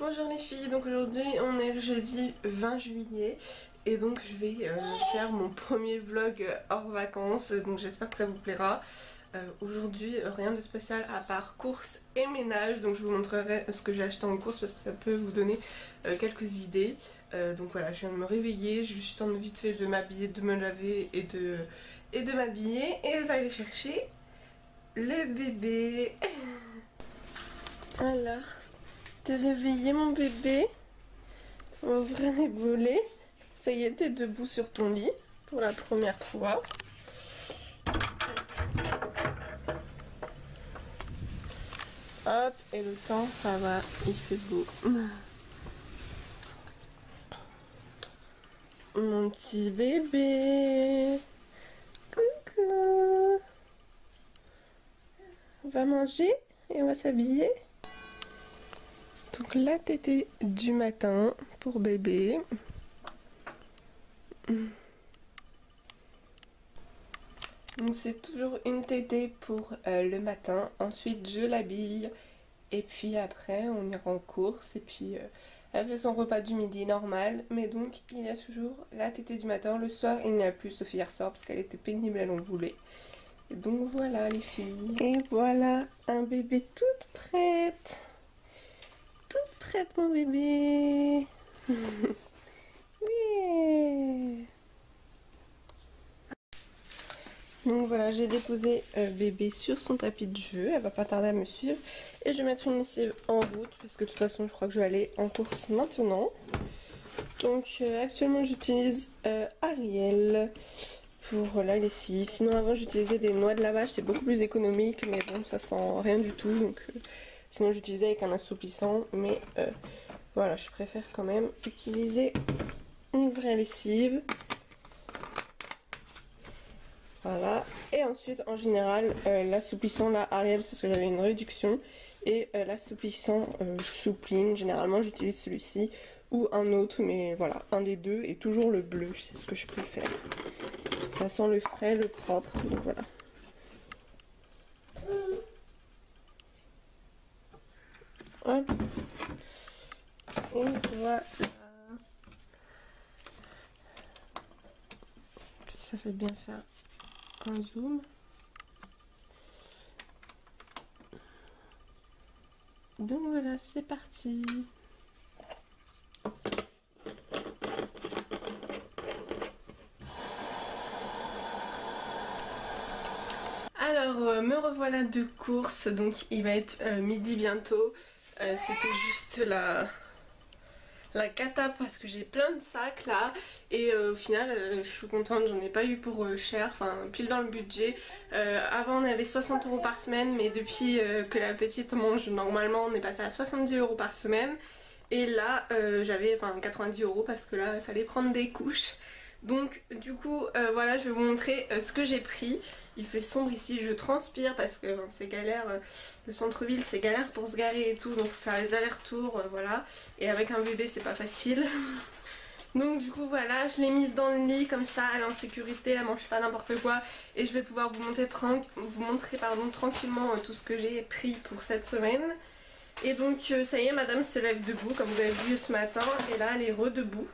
Bonjour les filles, donc aujourd'hui on est le jeudi 20 juillet et donc je vais faire mon premier vlog hors vacances, donc j'espère que ça vous plaira. Aujourd'hui rien de spécial à part courses et ménage, donc je vous montrerai ce que j'ai acheté en course parce que ça peut vous donner quelques idées. Donc voilà, je viens de me réveiller, j'ai juste le temps de vite fait de m'habiller, de me laver et de m'habiller, et elle va aller chercher le bébé. Alors, t'es réveillé mon bébé? On va ouvrir les volets. Ça y est, t'es debout sur ton lit pour la première fois. Hop, et le temps, ça va, il fait beau. Mon petit bébé. Coucou. On va manger et on va s'habiller. Donc la tétée du matin pour bébé. Donc c'est toujours une tétée pour le matin. Ensuite je l'habille et puis après on ira en course et puis elle fait son repas du midi normal. Mais donc il y a toujours la tétée du matin. Le soir il n'y a plus, sauf hier soir parce qu'elle était pénible, elle en voulait. Et donc voilà les filles. Et voilà un bébé toute prête. Toute prête mon bébé. Oui. Donc voilà, j'ai déposé bébé sur son tapis de jeu, elle va pas tarder à me suivre. Et je vais mettre une lessive en route parce que de toute façon je crois que je vais aller en course maintenant. Donc actuellement j'utilise Ariel pour la lessive. Sinon avant j'utilisais des noix de lavage, c'est beaucoup plus économique mais bon ça sent rien du tout. Donc sinon j'utilisais avec un assoupissant, mais voilà, je préfère quand même utiliser une vraie lessive. Voilà, et ensuite en général l'assouplissant là Ariel parce que j'avais une réduction, et l'assouplissant Soupline, généralement j'utilise celui-ci ou un autre, mais voilà, un des deux, et toujours le bleu, c'est ce que je préfère. Ça sent le frais, le propre, donc voilà. Hop. Et voilà. Ça fait bien faire un zoom. Donc voilà, c'est parti. Alors me revoilà de course, donc il va être midi bientôt. C'était juste la cata parce que j'ai plein de sacs là, et au final je suis contente, j'en ai pas eu pour cher, enfin pile dans le budget. Avant on avait 60 € par semaine, mais depuis que la petite mange normalement on est passé à 70 € par semaine, et là j'avais 90 € parce que là il fallait prendre des couches. Donc du coup voilà, je vais vous montrer ce que j'ai pris. Il fait sombre ici, je transpire parce que c'est galère, le centre-ville c'est galère pour se garer et tout, donc faut faire les allers-retours, voilà. Et avec un bébé c'est pas facile. Donc du coup voilà, je l'ai mise dans le lit comme ça, elle est en sécurité, elle mange pas n'importe quoi. Et je vais pouvoir vous montrer tranquillement tout ce que j'ai pris pour cette semaine. Et donc ça y est, madame se lève debout comme vous avez vu ce matin, et là elle est redebout.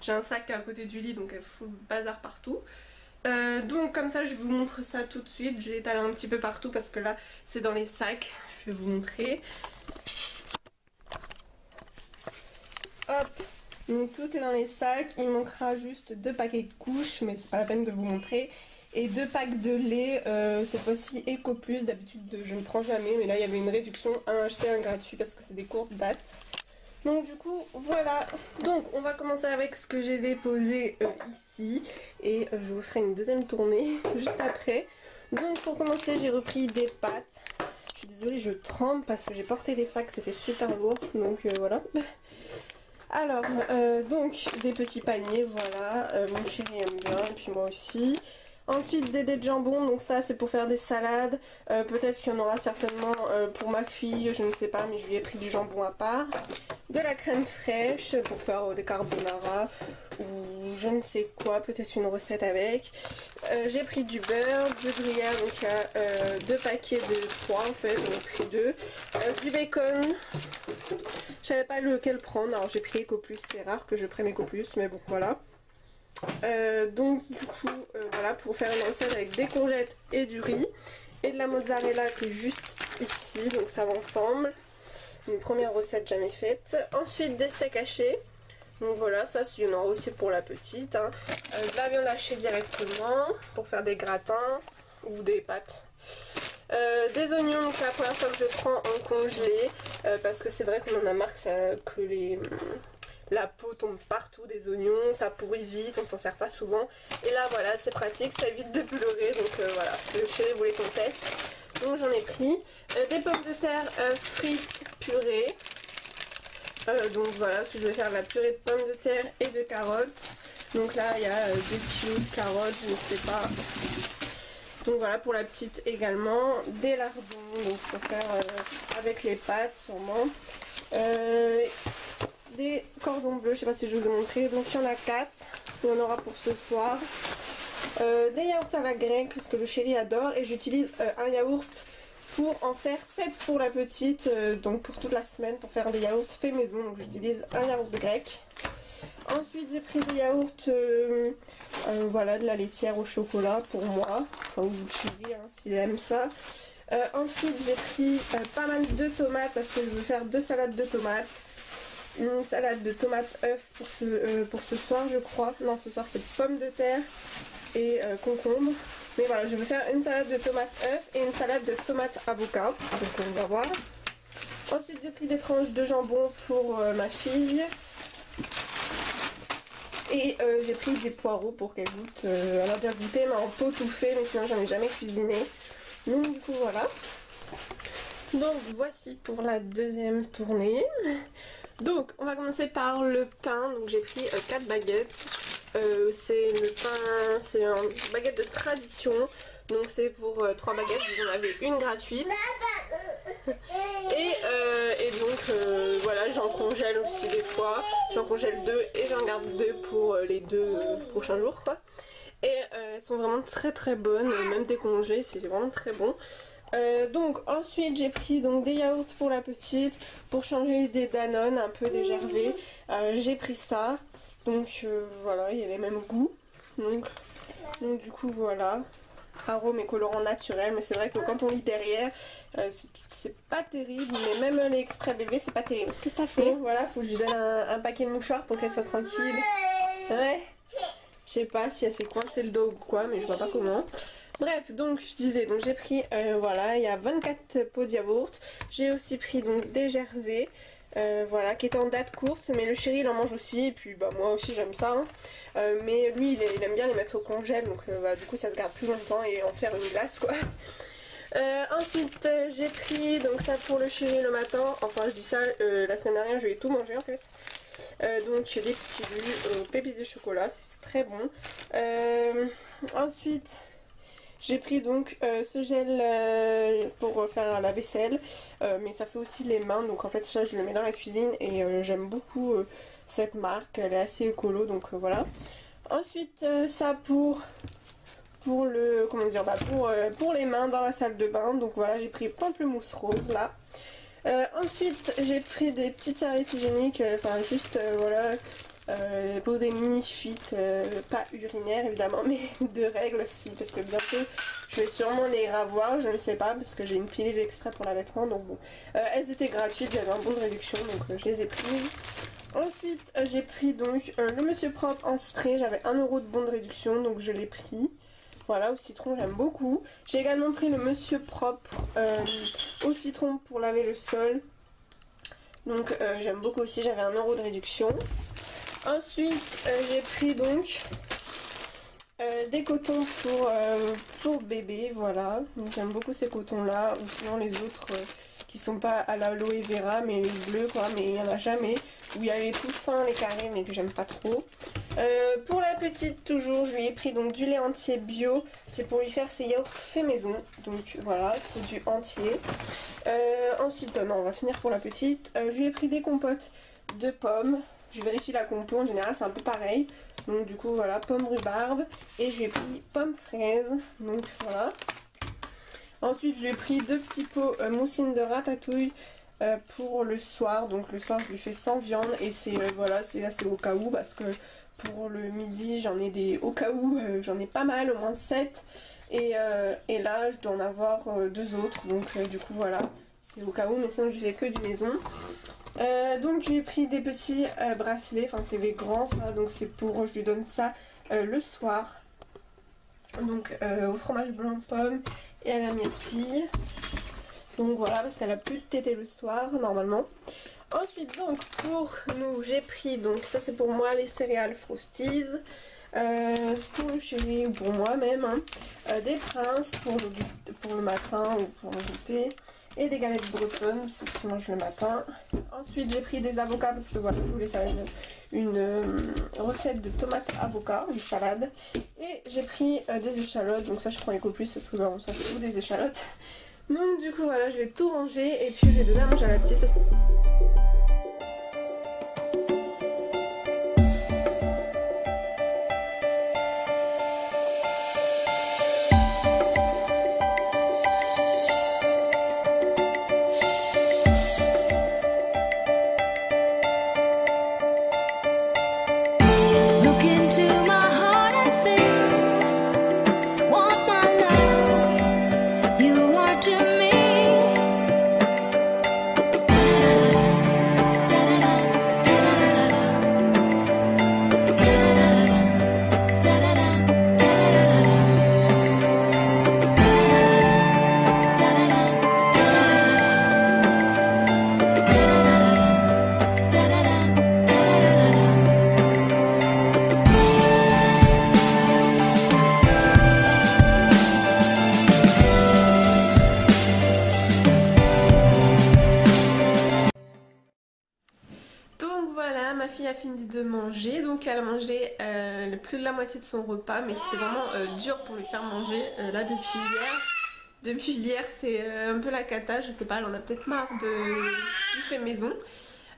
J'ai un sac à côté du lit donc elle fout le bazar partout. Donc comme ça je vous montre ça tout de suite. Je vais étaler un petit peu partout parce que là c'est dans les sacs. Je vais vous montrer. Hop, donc tout est dans les sacs. Il manquera juste 2 paquets de couches, mais c'est pas la peine de vous montrer. Et 2 packs de lait, cette fois-ci Eco Plus. D'habitude je ne prends jamais, mais là il y avait une réduction, un acheté un gratuit parce que c'est des courtes dates. Donc du coup voilà, donc on va commencer avec ce que j'ai déposé ici, et je vous ferai une deuxième tournée juste après. Donc pour commencer j'ai repris des pâtes. Je suis désolée, je tremble parce que j'ai porté les sacs, c'était super lourd, donc voilà. Alors donc des petits paniers, voilà, mon chéri aime bien et puis moi aussi. Ensuite des dés de jambon, donc ça c'est pour faire des salades. Peut-être qu'il y en aura certainement pour ma fille, je ne sais pas, mais je lui ai pris du jambon à part. De la crème fraîche pour faire des carbonara ou je ne sais quoi, peut-être une recette avec. J'ai pris du beurre, du gruyère, donc il y a 2 paquets de 3 en fait, j'en ai pris 2. Du bacon, je savais pas lequel prendre, alors j'ai pris EcoPlus, c'est rare que je prenne EcoPlus, mais bon voilà. Donc du coup voilà, pour faire une recette avec des courgettes et du riz et de la mozzarella qui est juste ici, donc ça va ensemble. Une première recette jamais faite. Ensuite des steaks hachés, donc voilà, ça il y en aura aussi pour la petite, hein. De la viande hachée directement pour faire des gratins ou des pâtes. Des oignons, donc c'est la première fois que je prends en congelé parce que c'est vrai qu'on en a marre que la peau tombe partout des oignons, ça pourrit vite, on s'en sert pas souvent. Et là voilà, c'est pratique, ça évite de pleurer, donc voilà, le chéri voulait qu'on teste. Donc j'en ai pris. Des pommes de terre frites purées. Donc voilà, parce que je vais faire de la purée de pommes de terre et de carottes. Donc là il y a 2 kilos de carottes, je ne sais pas. Donc voilà, pour la petite également. Des lardons, donc pour faire avec les pâtes sûrement. Des cordons bleus, je sais pas si je vous ai montré, donc il y en a 4, il y en aura pour ce soir. Des yaourts à la grecque parce que le chéri adore, et j'utilise un yaourt pour en faire 7 pour la petite, donc pour toute la semaine pour faire des yaourts fait maison, donc j'utilise un yaourt grec. Ensuite j'ai pris des yaourts, voilà, de la laitière au chocolat pour moi, enfin ou le chéri hein, s'il aime ça. Ensuite j'ai pris pas mal de tomates parce que je veux faire 2 salades de tomates. Une salade de tomates œufs pour ce soir je crois. Non, ce soir c'est pommes de terre et concombre. Mais voilà, je vais faire une salade de tomates œufs et une salade de tomates avocat. Donc on va voir. Ensuite j'ai pris des tranches de jambon pour ma fille. Et j'ai pris des poireaux pour qu'elle goûte. Elle a déjà goûté mais en pot tout fait, mais sinon j'en ai jamais cuisiné. Donc du coup voilà. Donc voici pour la deuxième tournée. Donc on va commencer par le pain, donc j'ai pris 4 baguettes, c'est le pain, c'est une baguette de tradition, donc c'est pour 3 baguettes, vous en avez une gratuite. Et donc voilà, j'en congèle aussi des fois, j'en congèle 2 et j'en garde 2 pour les 2 prochains jours quoi. Et elles sont vraiment très très bonnes, même décongelées, c'est vraiment très bon. Donc ensuite j'ai pris donc des yaourts pour la petite pour changer des Danone un peu des Gervais. J'ai pris ça, donc voilà, il y a les mêmes goûts, donc du coup voilà, arôme et colorant naturel, mais c'est vrai que quand on lit derrière c'est pas terrible, mais même les extraits bébés c'est pas terrible. Qu'est-ce que t'as fait? Voilà, faut que je lui donne un paquet de mouchoirs pour qu'elle soit tranquille. Ouais, je sais pas si elle s'est coincé le dos ou quoi, mais je vois pas comment. Bref, donc je disais, donc j'ai pris, voilà, il y a 24 pots de yaourt. J'ai aussi pris donc des Gervais, voilà, qui étaient en date courte, mais le chéri il en mange aussi, et puis bah moi aussi j'aime ça. Hein. Mais lui il aime bien les mettre au congèle, donc bah, du coup ça se garde plus longtemps et en faire une glace quoi. Ensuite j'ai pris donc ça pour le chéri le matin, enfin je dis ça, la semaine dernière je lui ai tout mangé en fait. Donc des petits lus pépites de chocolat, c'est très bon. Ensuite j'ai pris donc ce gel pour faire la vaisselle, mais ça fait aussi les mains, donc en fait ça je le mets dans la cuisine et j'aime beaucoup cette marque, elle est assez écolo, donc voilà. Ensuite ça pour le, comment dire, bah pour les mains dans la salle de bain, donc voilà j'ai pris pamplemousse rose là. Ensuite j'ai pris des petites serviettes hygiéniques, enfin juste voilà, pour des mini fuites, pas urinaires évidemment, mais de règles aussi, parce que bientôt je vais sûrement les ravoir, je ne sais pas, parce que j'ai une pilule exprès pour l'allaitement, donc bon. Elles étaient gratuites, j'avais un bon de réduction, donc je les ai prises. Ensuite j'ai pris donc le Monsieur Propre en spray, j'avais 1 € de bon de réduction, donc je l'ai pris. Voilà, au citron j'aime beaucoup. J'ai également pris le Monsieur Propre au citron pour laver le sol. Donc j'aime beaucoup aussi, j'avais 1 € de réduction. Ensuite j'ai pris donc des cotons pour bébé, voilà. Donc j'aime beaucoup ces cotons là, ou sinon les autres qui sont pas à l'aloe vera mais les bleus quoi, mais il n'y en a jamais. Où il y a les tout fins, les carrés mais que j'aime pas trop. Pour la petite toujours, je lui ai pris donc du lait entier bio, c'est pour lui faire ses yaourts fait maison, donc voilà, il faut du entier. Ensuite, non, on va finir pour la petite, je lui ai pris des compotes de pommes, je vérifie la compo, en général c'est un peu pareil, donc du coup voilà, pommes rhubarbe, et je lui ai pris pommes fraises, donc voilà. Ensuite je lui ai pris 2 petits pots moussine de ratatouille pour le soir, donc le soir je lui fais sans viande, et c'est voilà, c'est assez au cas où, parce que pour le midi j'en ai des au cas où, j'en ai pas mal, au moins 7. Et là je dois en avoir 2 autres, donc du coup voilà, c'est au cas où, mais sinon je fais que du maison. Donc je lui ai pris des petits bracelets, enfin c'est les grands ça, donc c'est pour, je lui donne ça le soir. Donc au fromage blanc pomme et à la myrtille. Donc voilà, parce qu'elle a plus de tété le soir normalement. Ensuite donc pour nous j'ai pris, donc ça c'est pour moi, les céréales Frosties, pour le chéri ou pour moi même, hein. Des princes pour le matin ou pour le goûter, et des galettes bretonnes, c'est ce que je mange le matin. Ensuite j'ai pris des avocats parce que voilà, je voulais faire une recette de tomates avocats, une salade. Et j'ai pris des échalotes, donc ça je prends Eco Plus parce que bah, on s'en fout des échalotes. Donc du coup voilà, je vais tout ranger et puis je vais donner à manger à la petite parce que... Donc voilà, ma fille a fini de manger, donc elle a mangé plus de la moitié de son repas, mais c'était vraiment dur pour lui faire manger là depuis hier c'est un peu la cata, je sais pas, elle en a peut-être marre du fait maison.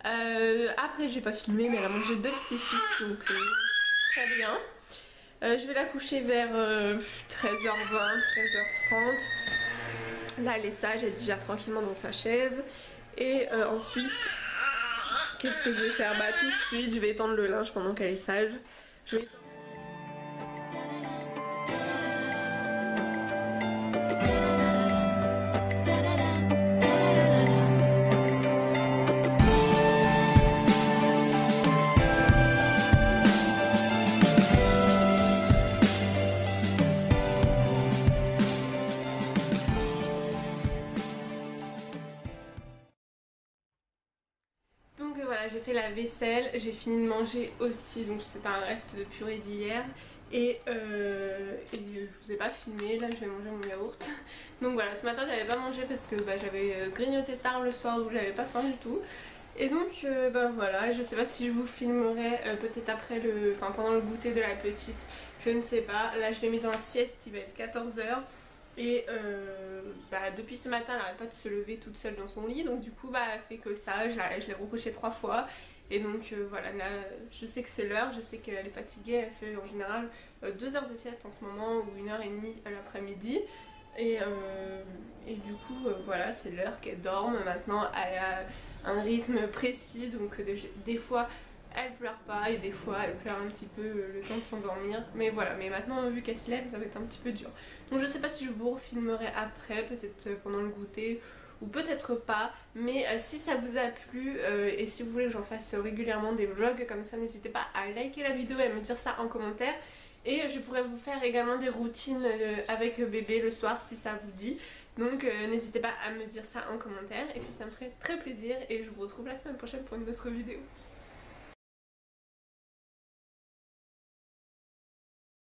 Après j'ai pas filmé, mais elle a mangé 2 petits suisses, donc très bien. Je vais la coucher vers 13h20, 13h30. Là elle est sage, elle digère tranquillement dans sa chaise. Et ensuite, qu'est-ce que je vais faire? Bah tout de suite, je vais étendre le linge pendant qu'elle est sage. Je vais... Donc voilà, j'ai fait la vaisselle, j'ai fini de manger aussi, donc c'était un reste de purée d'hier. Et je vous ai pas filmé, là je vais manger mon yaourt. Donc voilà, ce matin j'avais pas mangé parce que bah, j'avais grignoté tard le soir, donc j'avais pas faim du tout. Et donc bah voilà, je sais pas si je vous filmerai peut-être après enfin pendant le goûter de la petite, je ne sais pas. Là je l'ai mise en sieste, il va être 14h. Et bah, depuis ce matin elle n'arrête pas de se lever toute seule dans son lit, donc du coup bah, elle fait que ça, je l'ai recouchée 3 fois. Et donc voilà, là je sais que c'est l'heure, je sais qu'elle est fatiguée, elle fait en général 2 heures de sieste en ce moment ou 1h30 à l'après-midi. Et du coup voilà, c'est l'heure qu'elle dorme. Maintenant elle a un rythme précis, donc des fois elle pleure pas et des fois elle pleure un petit peu le temps de s'endormir. Mais voilà, mais maintenant vu qu'elle se lève ça va être un petit peu dur. Donc je sais pas si je vous refilmerai après, peut-être pendant le goûter ou peut-être pas. Mais si ça vous a plu et si vous voulez que j'en fasse régulièrement des vlogs comme ça, n'hésitez pas à liker la vidéo et à me dire ça en commentaire. Et je pourrais vous faire également des routines avec bébé le soir si ça vous dit. Donc n'hésitez pas à me dire ça en commentaire. Et puis ça me ferait très plaisir et je vous retrouve la semaine prochaine pour une autre vidéo.